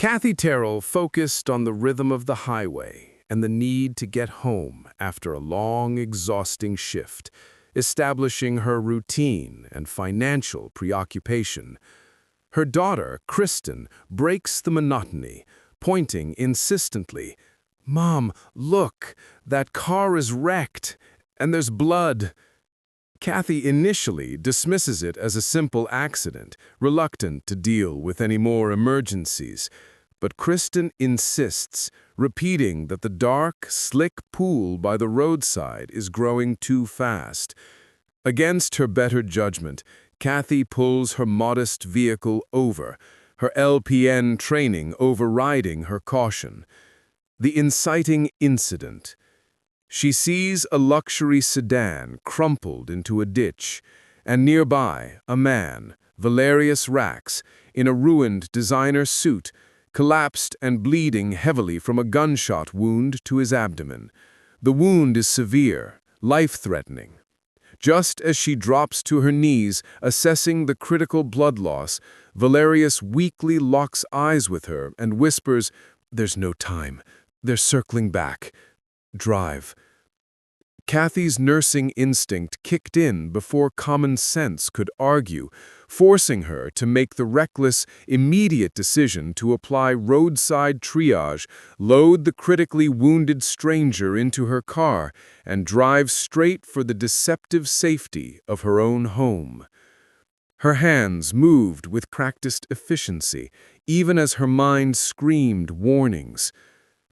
Kathy Terrell focused on the rhythm of the highway and the need to get home after a long, exhausting shift, establishing her routine and financial preoccupation. Her daughter, Kristen, breaks the monotony, pointing insistently, "Mom, look, that car is wrecked, and there's blood." Kathy initially dismisses it as a simple accident, reluctant to deal with any more emergencies. But Kristen insists, repeating that the dark, slick pool by the roadside is growing too fast. Against her better judgment, Kathy pulls her modest vehicle over, her LPN training overriding her caution. The inciting incident. She sees a luxury sedan crumpled into a ditch, and nearby a man, Valerius Rax, in a ruined designer suit, collapsed and bleeding heavily from a gunshot wound to his abdomen. The wound is severe, life-threatening. Just as she drops to her knees, assessing the critical blood loss, Valerius weakly locks eyes with her and whispers, "There's no time. They're circling back. Drive." Kathy's nursing instinct kicked in before common sense could argue, forcing her to make the reckless, immediate decision to apply roadside triage, load the critically wounded stranger into her car, and drive straight for the deceptive safety of her own home. Her hands moved with practiced efficiency, even as her mind screamed warnings.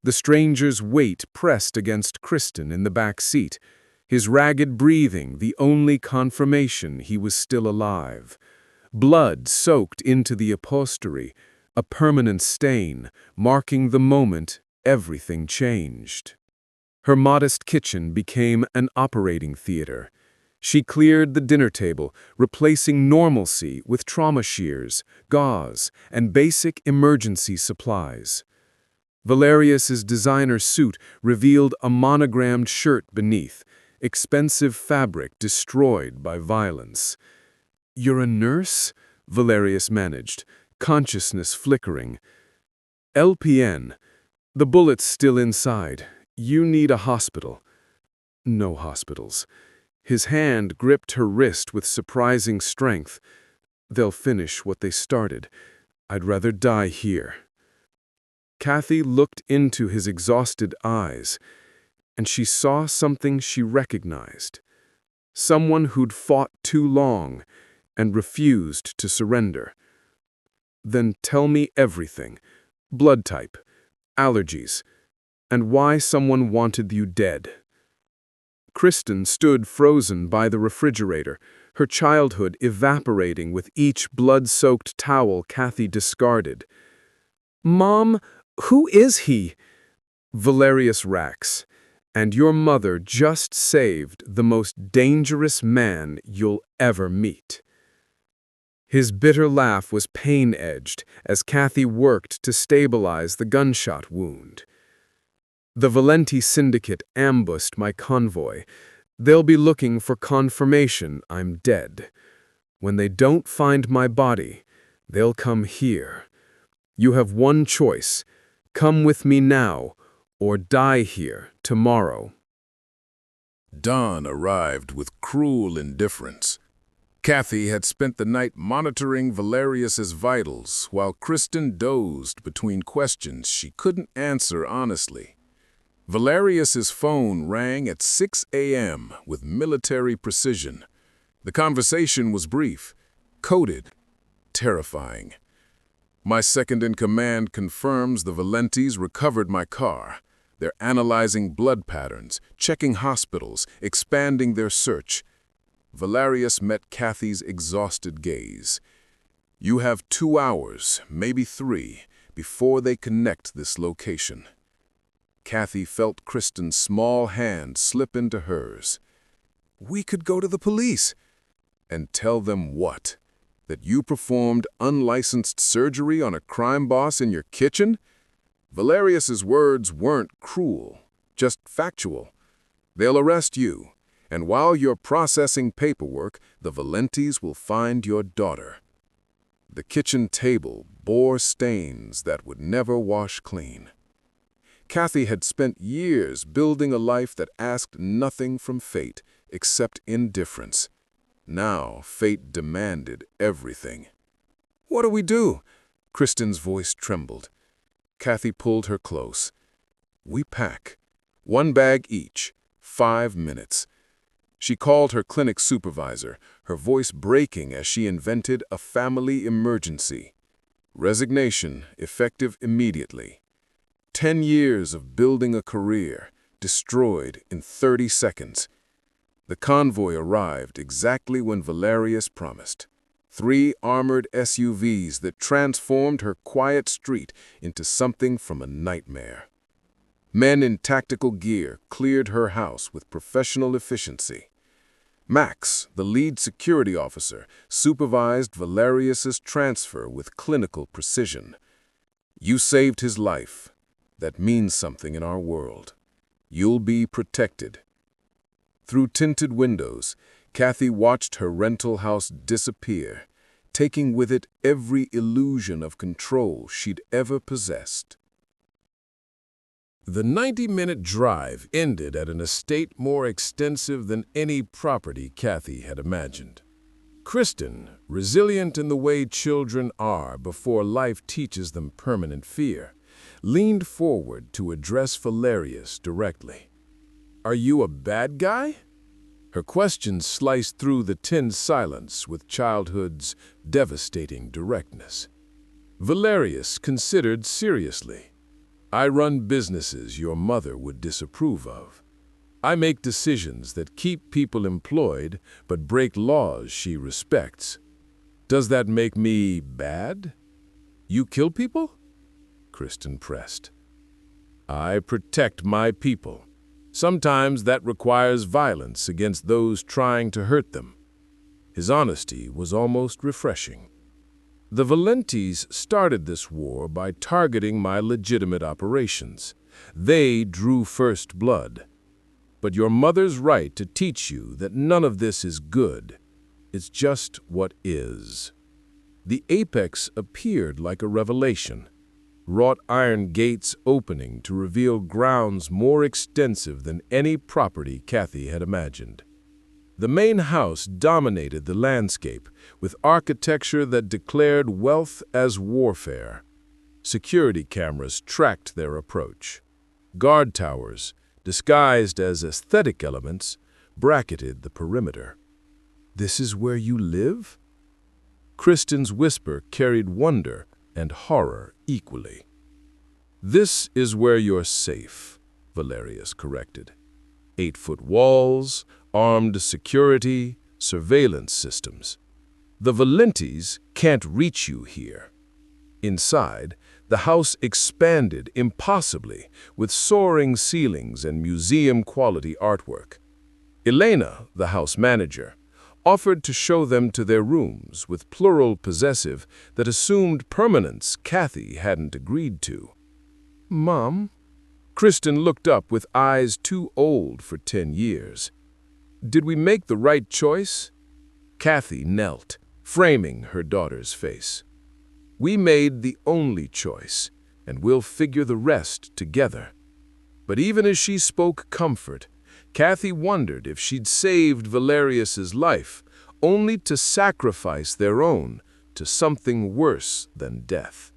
The stranger's weight pressed against Kristen in the back seat, his ragged breathing the only confirmation he was still alive. Blood soaked into the upholstery, a permanent stain, marking the moment everything changed. Her modest kitchen became an operating theater. She cleared the dinner table, replacing normalcy with trauma shears, gauze, and basic emergency supplies. Valerius's designer suit revealed a monogrammed shirt beneath, expensive fabric destroyed by violence. "You're a nurse?" Valerius managed, consciousness flickering. "LPN. The bullet's still inside. You need a hospital." "No hospitals." His hand gripped her wrist with surprising strength. "They'll finish what they started. I'd rather die here." Kathy looked into his exhausted eyes, and she saw something she recognized. Someone who'd fought too long and refused to surrender. "Then tell me everything. Blood type, allergies, and why someone wanted you dead." Kristen stood frozen by the refrigerator, her childhood evaporating with each blood-soaked towel Kathy discarded. "Mom, who is he?" "Valerius Rax, and your mother just saved the most dangerous man you'll ever meet." His bitter laugh was pain-edged as Kathy worked to stabilize the gunshot wound. "The Valenti Syndicate ambushed my convoy. They'll be looking for confirmation I'm dead. When they don't find my body, they'll come here. You have one choice. Come with me now, or die here tomorrow." Dawn arrived with cruel indifference. Kathy had spent the night monitoring Valerius's vitals while Kristen dozed between questions she couldn't answer honestly. Valerius's phone rang at 6 a.m. with military precision. The conversation was brief, coded, terrifying. "My second-in-command confirms the Valentis recovered my car. They're analyzing blood patterns, checking hospitals, expanding their search." Valerius met Kathy's exhausted gaze. "You have 2 hours, maybe 3, before they connect this location." Kathy felt Kristen's small hand slip into hers. "We could go to the police." "And tell them what? That you performed unlicensed surgery on a crime boss in your kitchen?" Valerius's words weren't cruel, just factual. "They'll arrest you, and while you're processing paperwork, the Valentis will find your daughter." The kitchen table bore stains that would never wash clean. Kathy had spent years building a life that asked nothing from fate except indifference. Now fate demanded everything. "What do we do?" Kristen's voice trembled. Kathy pulled her close. "We pack. 1 bag each. 5 minutes." She called her clinic supervisor, her voice breaking as she invented a family emergency. Resignation, effective immediately. 10 years of building a career, destroyed in 30 seconds. The convoy arrived exactly when Valerius promised. 3 armored SUVs that transformed her quiet street into something from a nightmare. Men in tactical gear cleared her house with professional efficiency. Max, the lead security officer, supervised Valerius's transfer with clinical precision. "You saved his life. That means something in our world. You'll be protected." Through tinted windows, Kathy watched her rental house disappear, taking with it every illusion of control she'd ever possessed. The 90-minute drive ended at an estate more extensive than any property Kathy had imagined. Kristen, resilient in the way children are before life teaches them permanent fear, leaned forward to address Valerius directly. "Are you a bad guy?" Her question sliced through the tense silence with childhood's devastating directness. Valerius considered seriously. "I run businesses your mother would disapprove of. I make decisions that keep people employed but break laws she respects. Does that make me bad?" "You kill people?" Kristen pressed. "I protect my people. Sometimes that requires violence against those trying to hurt them." His honesty was almost refreshing. "The Valentis started this war by targeting my legitimate operations. They drew first blood. But your mother's right to teach you that none of this is good. It's just what is." The apex appeared like a revelation. Wrought iron gates opening to reveal grounds more extensive than any property Kathy had imagined. The main house dominated the landscape, with architecture that declared wealth as warfare. Security cameras tracked their approach. Guard towers, disguised as aesthetic elements, bracketed the perimeter. "This is where you live?" Kristen's whisper carried wonder and horror equally. "This is where you're safe," Valerius corrected. 8-foot walls, armed security, surveillance systems. The Valentis can't reach you here. Inside, the house expanded impossibly with soaring ceilings and museum-quality artwork. Elena, the house manager, offered to show them to their rooms with plural possessive that assumed permanence Kathy hadn't agreed to. "Mom?" Kristen looked up with eyes too old for 10 years. "Did we make the right choice?" Kathy knelt, framing her daughter's face. "We made the only choice, and we'll figure the rest together." But even as she spoke comfort, Kathy wondered if she'd saved Valerius's life, only to sacrifice their own to something worse than death.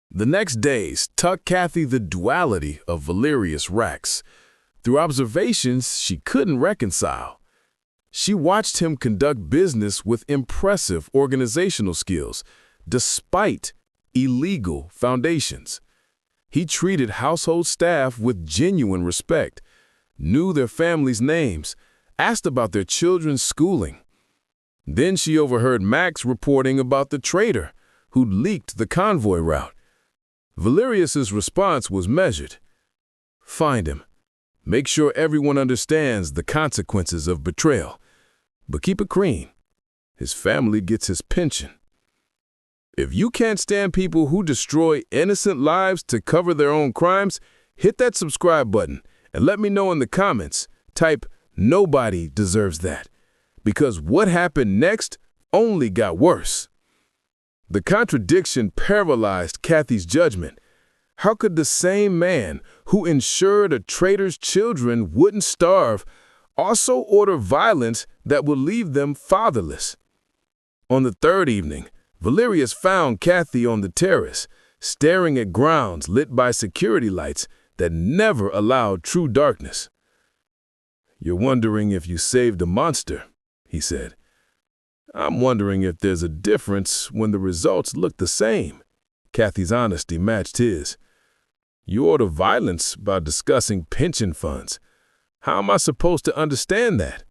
The next days taught Kathy the duality of Valerius Rex. Through observations she couldn't reconcile. She watched him conduct business with impressive organizational skills, despite illegal foundations. He treated household staff with genuine respect, knew their families' names, asked about their children's schooling. Then she overheard Max reporting about the traitor who'd leaked the convoy route. Valerius's response was measured. "Find him. Make sure everyone understands the consequences of betrayal. But keep it clean. His family gets his pension." If you can't stand people who destroy innocent lives to cover their own crimes, hit that subscribe button and let me know in the comments. Type, "Nobody deserves that." Because what happened next only got worse. The contradiction paralyzed Kathy's judgment. How could the same man who ensured a traitor's children wouldn't starve also order violence that would leave them fatherless? On the third evening, Valerius found Kathy on the terrace, staring at grounds lit by security lights that never allowed true darkness. "You're wondering if you saved a monster," he said. "I'm wondering if there's a difference when the results look the same." Kathy's honesty matched his. "You order violence by discussing pension funds. How am I supposed to understand that?"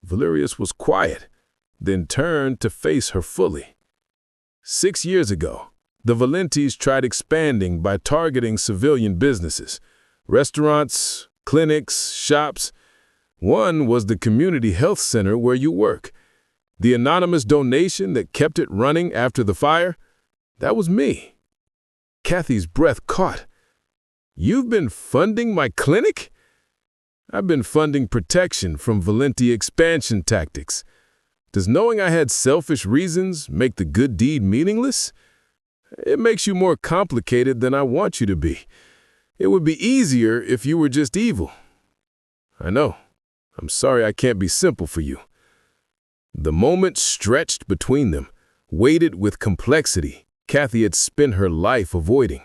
Valerius was quiet, then turned to face her fully. 6 years ago, the Valentis tried expanding by targeting civilian businesses, restaurants, clinics, shops. One was the community health center where you work. The anonymous donation that kept it running after the fire, that was me. Kathy's breath caught. "You've been funding my clinic?" "I've been funding protection from Valenti expansion tactics. Does knowing I had selfish reasons make the good deed meaningless? It makes you more complicated than I want you to be. It would be easier if you were just evil." "I know. I'm sorry I can't be simple for you." The moment stretched between them, weighted with complexity Kathy had spent her life avoiding.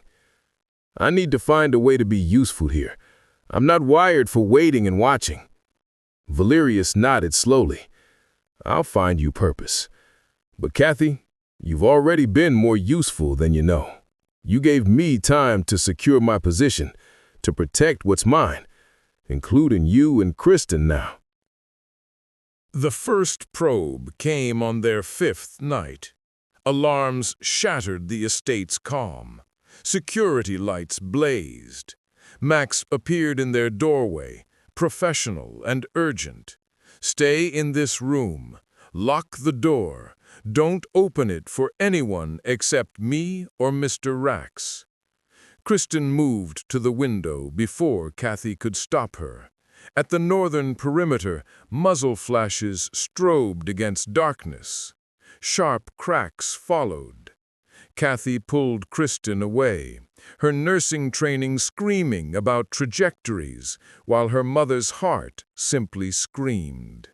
"I need to find a way to be useful here. I'm not wired for waiting and watching." Valerius nodded slowly. "I'll find you purpose. But Kathy, you've already been more useful than you know. You gave me time to secure my position, to protect what's mine, including you and Kristen now." The first probe came on their 5th night. Alarms shattered the estate's calm. Security lights blazed. Max appeared in their doorway, professional and urgent. "Stay in this room. Lock the door. Don't open it for anyone except me or Mr. Rax." Kristen moved to the window before Kathy could stop her. At the northern perimeter, muzzle flashes strobed against darkness. Sharp cracks followed. Kathy pulled Kristen away, her nursing training screaming about trajectories, while her mother's heart simply screamed.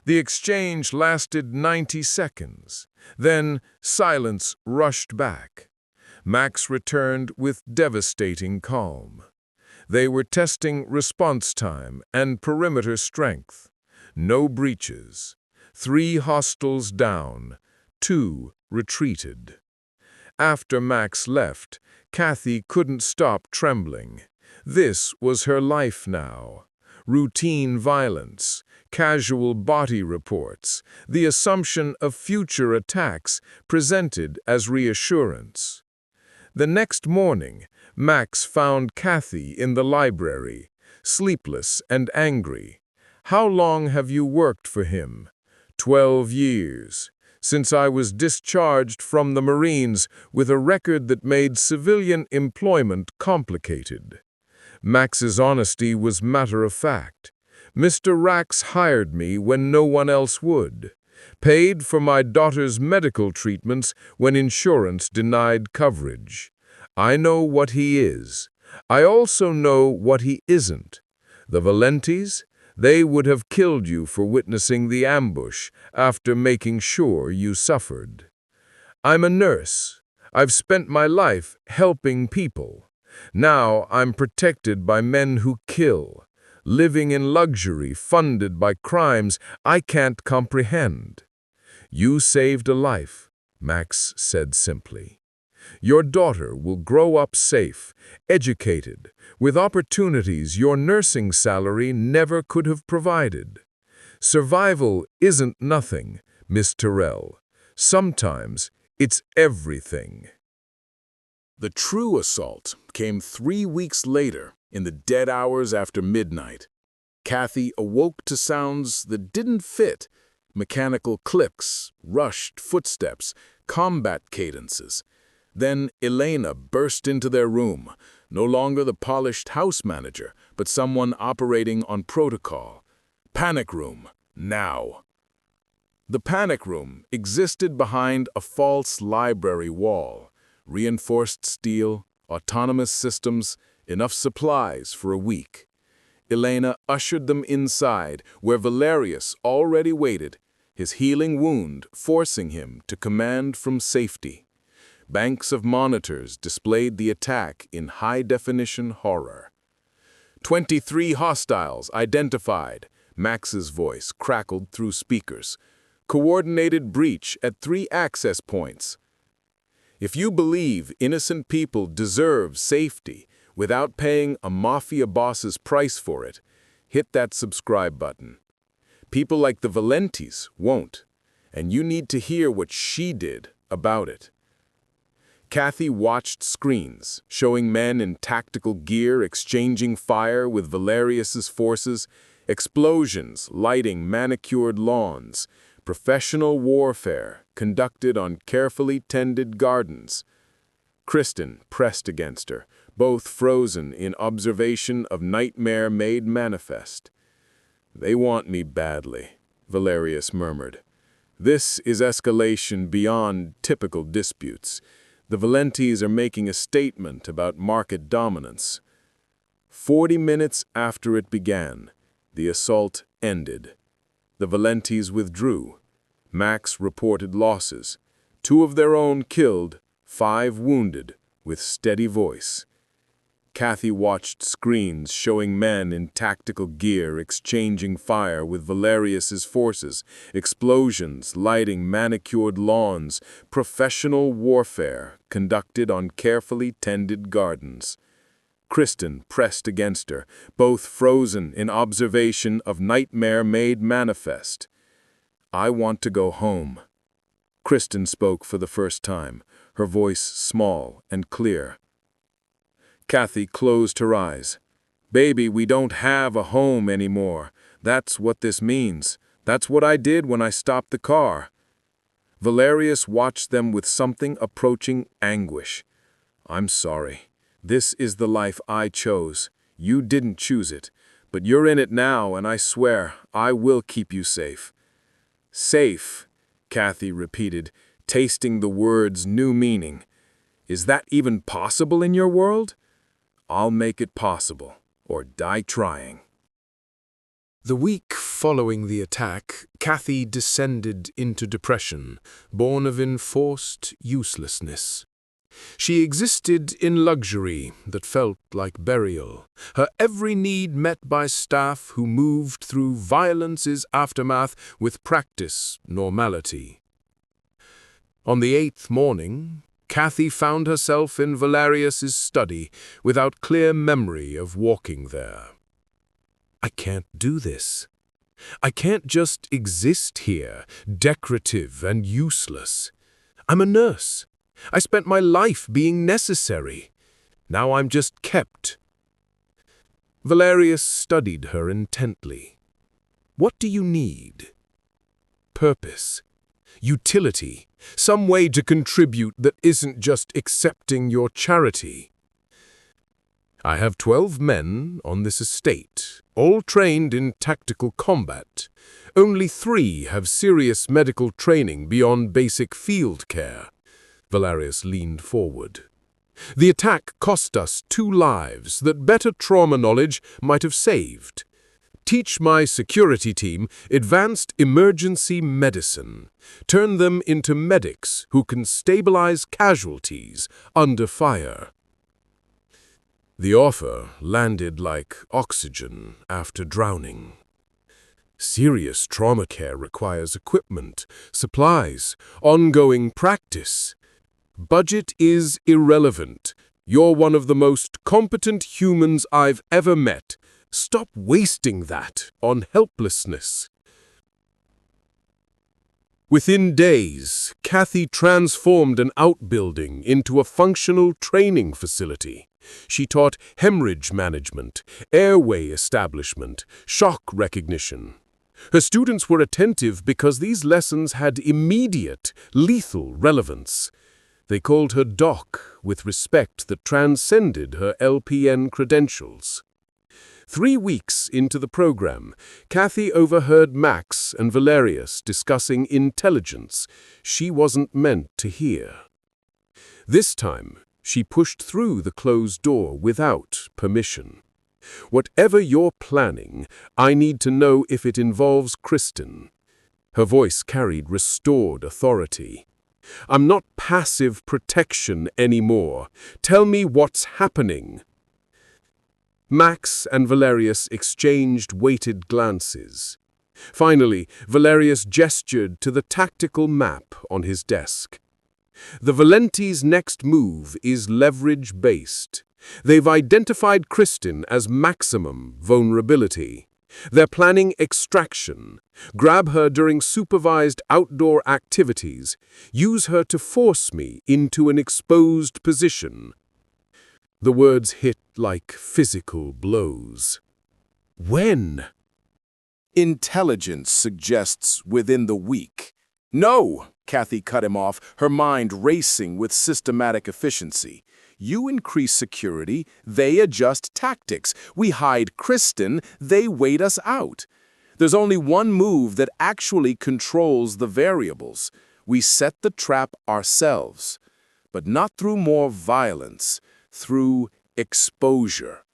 The exchange lasted 90 seconds. Then silence rushed back. Max returned with devastating calm. They were testing response time and perimeter strength. No breaches. 3 hostiles down. 2 retreated. After Max left, Kathy couldn't stop trembling. This was her life now. Routine violence, casual body reports, the assumption of future attacks presented as reassurance. The next morning, Max found Kathy in the library, sleepless and angry. "How long have you worked for him?" 12 years. Since I was discharged from the Marines with a record that made civilian employment complicated." Max's honesty was matter-of-fact. "Mr. Rax hired me when no one else would. Paid for my daughter's medical treatments when insurance denied coverage. I know what he is. I also know what he isn't. The Valentis, they would have killed you for witnessing the ambush after making sure you suffered. I'm a nurse. I've spent my life helping people. Now I'm protected by men who kill, living in luxury funded by crimes I can't comprehend." "You saved a life," Max said simply. "Your daughter will grow up safe, educated, with opportunities your nursing salary never could have provided. Survival isn't nothing, Miss Terrell. Sometimes it's everything." The true assault came 3 weeks later, in the dead hours after midnight. Kathy awoke to sounds that didn't fit: mechanical clicks, rushed footsteps, combat cadences. Then Elena burst into their room, no longer the polished house manager, but someone operating on protocol. "Panic room, now." The panic room existed behind a false library wall. Reinforced steel, autonomous systems, enough supplies for a week. Elena ushered them inside, where Valerius already waited, his healing wound forcing him to command from safety. Banks of monitors displayed the attack in high-definition horror. 23 hostiles identified, Max's voice crackled through speakers. Coordinated breach at 3 access points. If you believe innocent people deserve safety without paying a Mafia boss's price for it, hit that subscribe button. People like the Valentis won't, and you need to hear what she did about it. Kathy watched screens showing men in tactical gear exchanging fire with Valerius's forces, explosions lighting manicured lawns, professional warfare conducted on carefully tended gardens. Kristen pressed against her, both frozen in observation of nightmare made manifest. "They want me badly," Valerius murmured. "This is escalation beyond typical disputes. The Valentis are making a statement about market dominance." 40 minutes after it began, the assault ended. The Valentis withdrew. Max reported losses. 2 of their own killed, 5 wounded, with steady voice. Kathy watched screens showing men in tactical gear exchanging fire with Valerius's forces, explosions lighting manicured lawns, professional warfare conducted on carefully tended gardens. Kristen pressed against her, both frozen in observation of nightmare made manifest. "I want to go home." Kristen spoke for the first time, her voice small and clear. Kathy closed her eyes. "Baby, we don't have a home anymore. That's what this means. That's what I did when I stopped the car." Valerius watched them with something approaching anguish. "I'm sorry. This is the life I chose. You didn't choose it. But you're in it now, and I swear I will keep you safe." "Safe," Kathy repeated, tasting the word's new meaning. "Is that even possible in your world?" "I'll make it possible, or die trying." The week following the attack, Kathy descended into depression, born of enforced uselessness. She existed in luxury that felt like burial, her every need met by staff who moved through violence's aftermath with practice normality. On the 8th morning, Kathy found herself in Valerius's study without clear memory of walking there. "I can't do this. I can't just exist here, decorative and useless. I'm a nurse. I spent my life being necessary. Now I'm just kept." Valerius studied her intently. "What do you need?" "Purpose. Utility. Some way to contribute that isn't just accepting your charity." "I have 12 men on this estate, all trained in tactical combat. Only 3 have serious medical training beyond basic field care." Valerius leaned forward. "The attack cost us 2 lives that better trauma knowledge might have saved. Teach my security team advanced emergency medicine. Turn them into medics who can stabilize casualties under fire." The offer landed like oxygen after drowning. Serious trauma care requires equipment, supplies, ongoing practice. Budget is irrelevant. You're one of the most competent humans I've ever met. Stop wasting that on helplessness. Within days, Kathy transformed an outbuilding into a functional training facility. She taught hemorrhage management, airway establishment, shock recognition. Her students were attentive because these lessons had immediate, lethal relevance. They called her Doc with respect that transcended her LPN credentials. 3 weeks into the program, Kathy overheard Max and Valerius discussing intelligence she wasn't meant to hear. This time, she pushed through the closed door without permission. "Whatever you're planning, I need to know if it involves Kristen." Her voice carried restored authority. "I'm not passive protection anymore. Tell me what's happening." Max and Valerius exchanged weighted glances. Finally, Valerius gestured to the tactical map on his desk. "The Valenti's next move is leverage-based. They've identified Kristen as maximum vulnerability. They're planning extraction. Grab her during supervised outdoor activities. Use her to force me into an exposed position." The words hit like physical blows. "When?" "Intelligence suggests within the week." "No!" Kathy cut him off, her mind racing with systematic efficiency. "You increase security, they adjust tactics. We hide Kristen, they wait us out. There's only one move that actually controls the variables. We set the trap ourselves, but not through more violence, through exposure."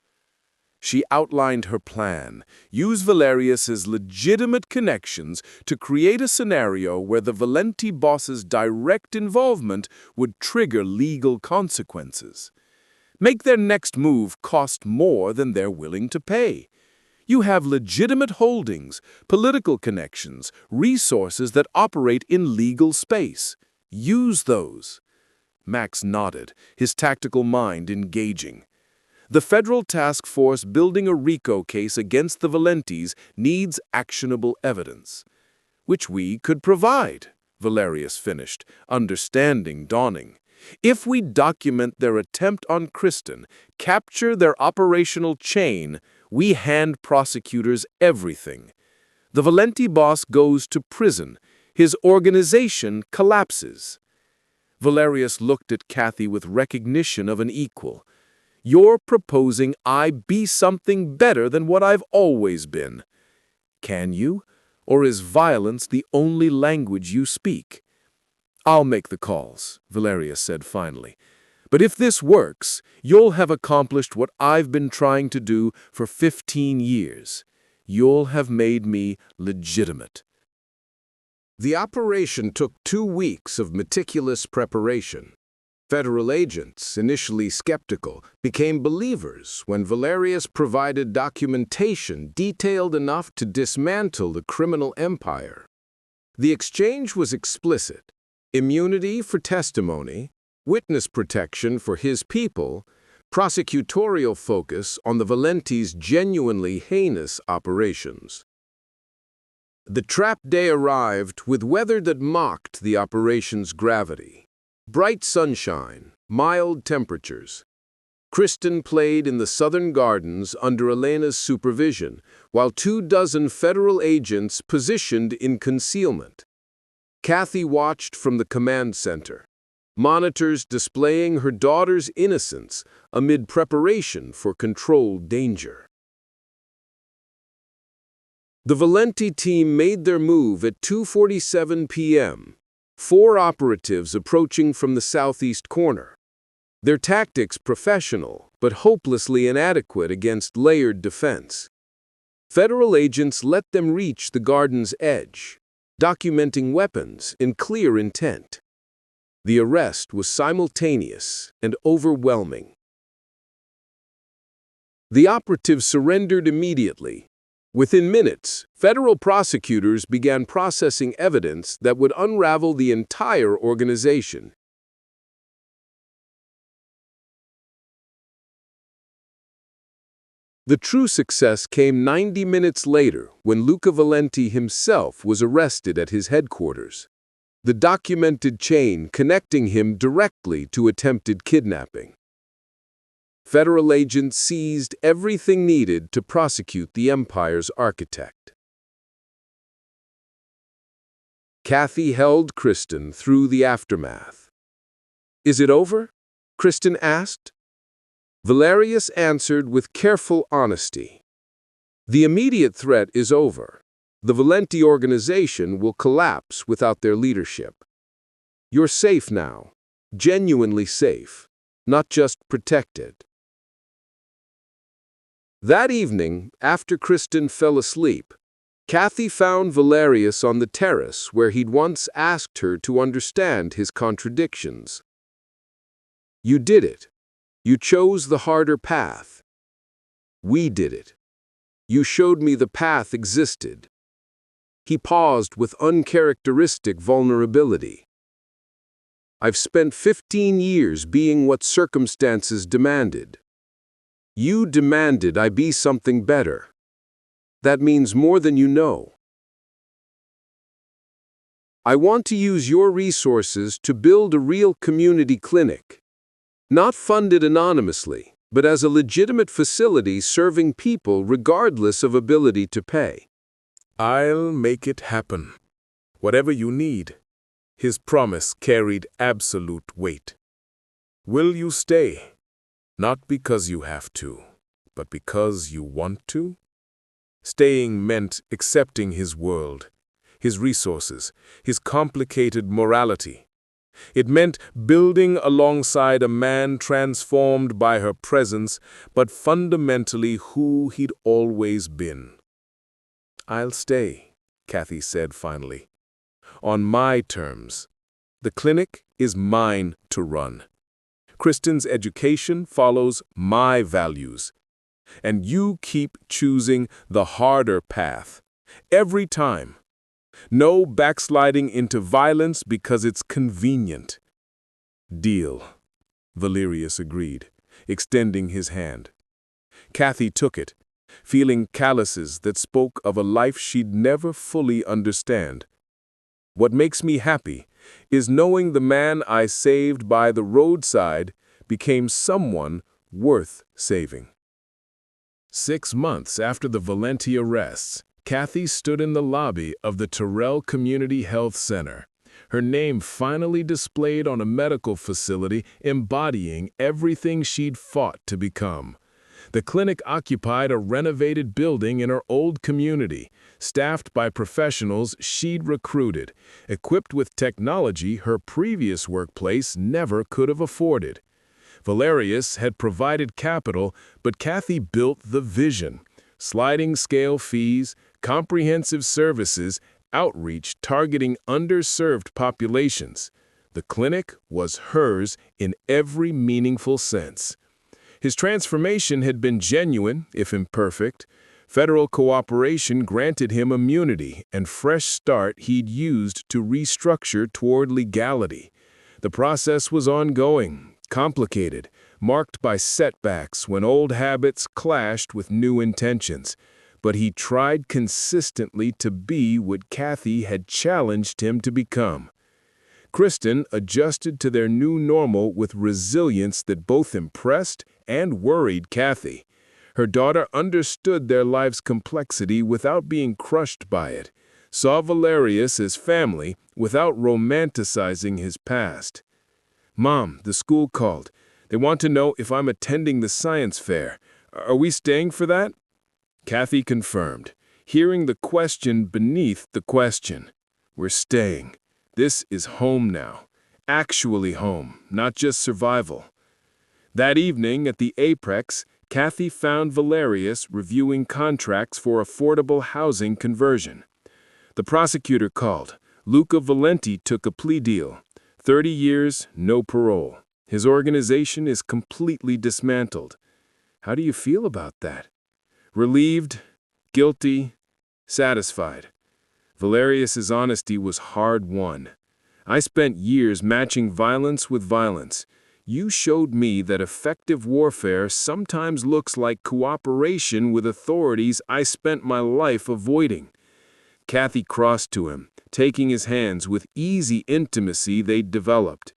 She outlined her plan. Use Valerius's legitimate connections to create a scenario where the Valenti boss's direct involvement would trigger legal consequences. Make their next move cost more than they're willing to pay. You have legitimate holdings, political connections, resources that operate in legal space. Use those. Max nodded, his tactical mind engaging. The federal task force building a RICO case against the Valentis needs actionable evidence, which we could provide, Valerius finished, understanding dawning. If we document their attempt on Kristen, capture their operational chain, we hand prosecutors everything. The Valenti boss goes to prison. His organization collapses. Valerius looked at Kathy with recognition of an equal. "You're proposing I be something better than what I've always been. Can you? Or is violence the only language you speak?" "I'll make the calls," Valerius said finally. "But if this works, you'll have accomplished what I've been trying to do for 15 years. You'll have made me legitimate." The operation took 2 weeks of meticulous preparation. Federal agents, initially skeptical, became believers when Valerius provided documentation detailed enough to dismantle the criminal empire. The exchange was explicit: immunity for testimony, witness protection for his people, prosecutorial focus on the Valenti's genuinely heinous operations. The trap day arrived with weather that mocked the operation's gravity. Bright sunshine, mild temperatures. Kristen played in the southern gardens under Elena's supervision, while 24 federal agents positioned in concealment. Kathy watched from the command center, monitors displaying her daughter's innocence amid preparation for controlled danger. The Valenti team made their move at 2:47 p.m., 4 operatives approaching from the southeast corner. Their tactics professional, but hopelessly inadequate against layered defense. Federal agents let them reach the garden's edge, documenting weapons in clear intent. The arrest was simultaneous and overwhelming. The operatives surrendered immediately. Within minutes, federal prosecutors began processing evidence that would unravel the entire organization. The true success came 90 minutes later when Luca Valenti himself was arrested at his headquarters. The documented chain connecting him directly to attempted kidnapping. Federal agents seized everything needed to prosecute the empire's architect. Kathy held Kristen through the aftermath. "Is it over?" Kristen asked. Valerius answered with careful honesty. The immediate threat is over. The Valenti organization will collapse without their leadership. You're safe now, genuinely safe, not just protected. That evening, after Kristen fell asleep, Kathy found Valerius on the terrace where he'd once asked her to understand his contradictions. You did it. You chose the harder path. We did it. You showed me the path existed. He paused with uncharacteristic vulnerability. I've spent 15 years being what circumstances demanded. You demanded I be something better. That means more than you know. I want to use your resources to build a real community clinic. Not funded anonymously, but as a legitimate facility serving people regardless of ability to pay. I'll make it happen. Whatever you need. His promise carried absolute weight. Will you stay? Not because you have to, but because you want to? Staying meant accepting his world, his resources, his complicated morality. It meant building alongside a man transformed by her presence, but fundamentally who he'd always been. I'll stay, Kathy said finally. On my terms. The clinic is mine to run. Kristen's education follows my values. And you keep choosing the harder path. Every time. No backsliding into violence because it's convenient. Deal, Valerius agreed, extending his hand. Kathy took it, feeling calluses that spoke of a life she'd never fully understand. What makes me happy is knowing the man I saved by the roadside became someone worth saving. 6 months after the Valenti arrests, Kathy stood in the lobby of the Terrell Community Health Center, her name finally displayed on a medical facility embodying everything she'd fought to become. The clinic occupied a renovated building in her old community, staffed by professionals she'd recruited, equipped with technology her previous workplace never could have afforded. Valerius had provided capital, but Kathy built the vision. Sliding scale fees, comprehensive services, outreach targeting underserved populations. The clinic was hers in every meaningful sense. His transformation had been genuine, if imperfect. Federal cooperation granted him immunity and fresh start he'd used to restructure toward legality. The process was ongoing, complicated, marked by setbacks when old habits clashed with new intentions. But he tried consistently to be what Kathy had challenged him to become. Kristen adjusted to their new normal with resilience that both impressed and worried Kathy. Her daughter understood their life's complexity without being crushed by it, saw Valerius as family without romanticizing his past. "Mom, the school called. They want to know if I'm attending the science fair. Are we staying for that?" Kathy confirmed, hearing the question beneath the question. "We're staying. This is home now. Actually home, not just survival." That evening at the Apex, Kathy found Valerius reviewing contracts for affordable housing conversion. The prosecutor called. Luca Valenti took a plea deal. 30 years, no parole. His organization is completely dismantled. How do you feel about that? Relieved, guilty, satisfied. Valerius's honesty was hard-won. "I spent years matching violence with violence. You showed me that effective warfare sometimes looks like cooperation with authorities I spent my life avoiding." Kathy crossed to him, taking his hands with easy intimacy they'd developed.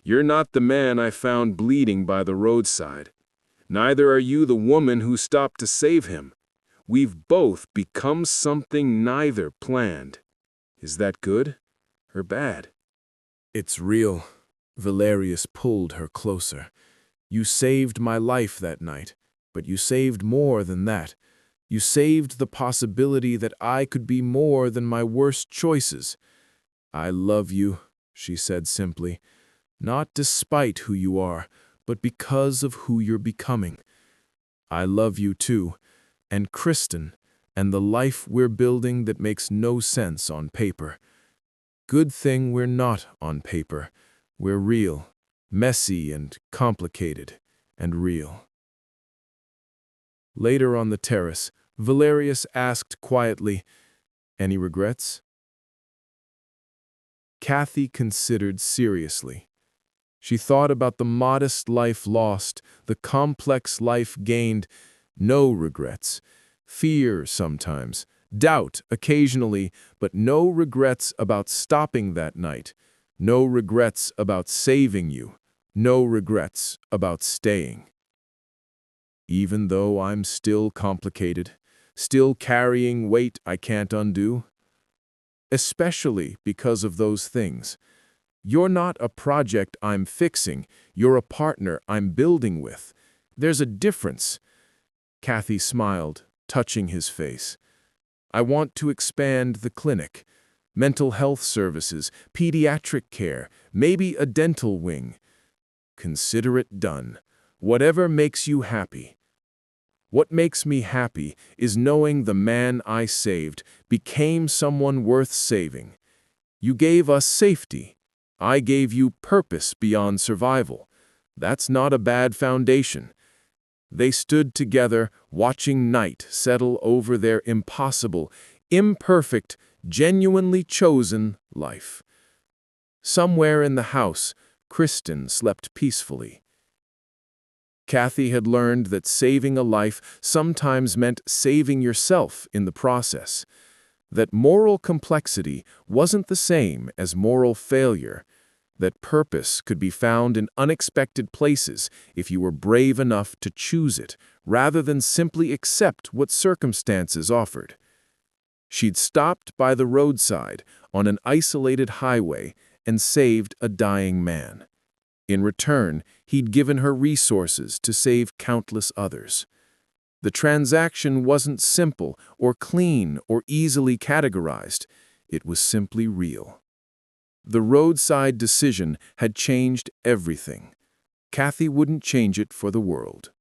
"You're not the man I found bleeding by the roadside. Neither are you the woman who stopped to save him. We've both become something neither planned. Is that good or bad?" "It's real." Valerius pulled her closer. "You saved my life that night, but you saved more than that. You saved the possibility that I could be more than my worst choices. I love you, she said simply, not despite who you are, but because of who you're becoming. I love you too, and Kristen, and the life we're building that makes no sense on paper. Good thing we're not on paper. We're real, messy and complicated, and real. Later on the terrace, Valerius asked quietly, "Any regrets?" Kathy considered seriously. She thought about the modest life lost, the complex life gained. No regrets. Fear sometimes, doubt occasionally, but no regrets about stopping that night. No regrets about saving you. No regrets about staying. Even though I'm still complicated, still carrying weight I can't undo. Especially because of those things. You're not a project I'm fixing, you're a partner I'm building with. There's a difference. Kathy smiled, touching his face. I want to expand the clinic. Mental health services, pediatric care, maybe a dental wing. Consider it done. Whatever makes you happy. What makes me happy is knowing the man I saved became someone worth saving. You gave us safety. I gave you purpose beyond survival. That's not a bad foundation. They stood together, watching night settle over their impossible, imperfect, genuinely chosen life. Somewhere in the house, Kristen slept peacefully. Kathy had learned that saving a life sometimes meant saving yourself in the process. That moral complexity wasn't the same as moral failure. That purpose could be found in unexpected places if you were brave enough to choose it, rather than simply accept what circumstances offered. She'd stopped by the roadside on an isolated highway and saved a dying man. In return, he'd given her resources to save countless others. The transaction wasn't simple or clean or easily categorized. It was simply real. The roadside decision had changed everything. Kathy wouldn't change it for the world.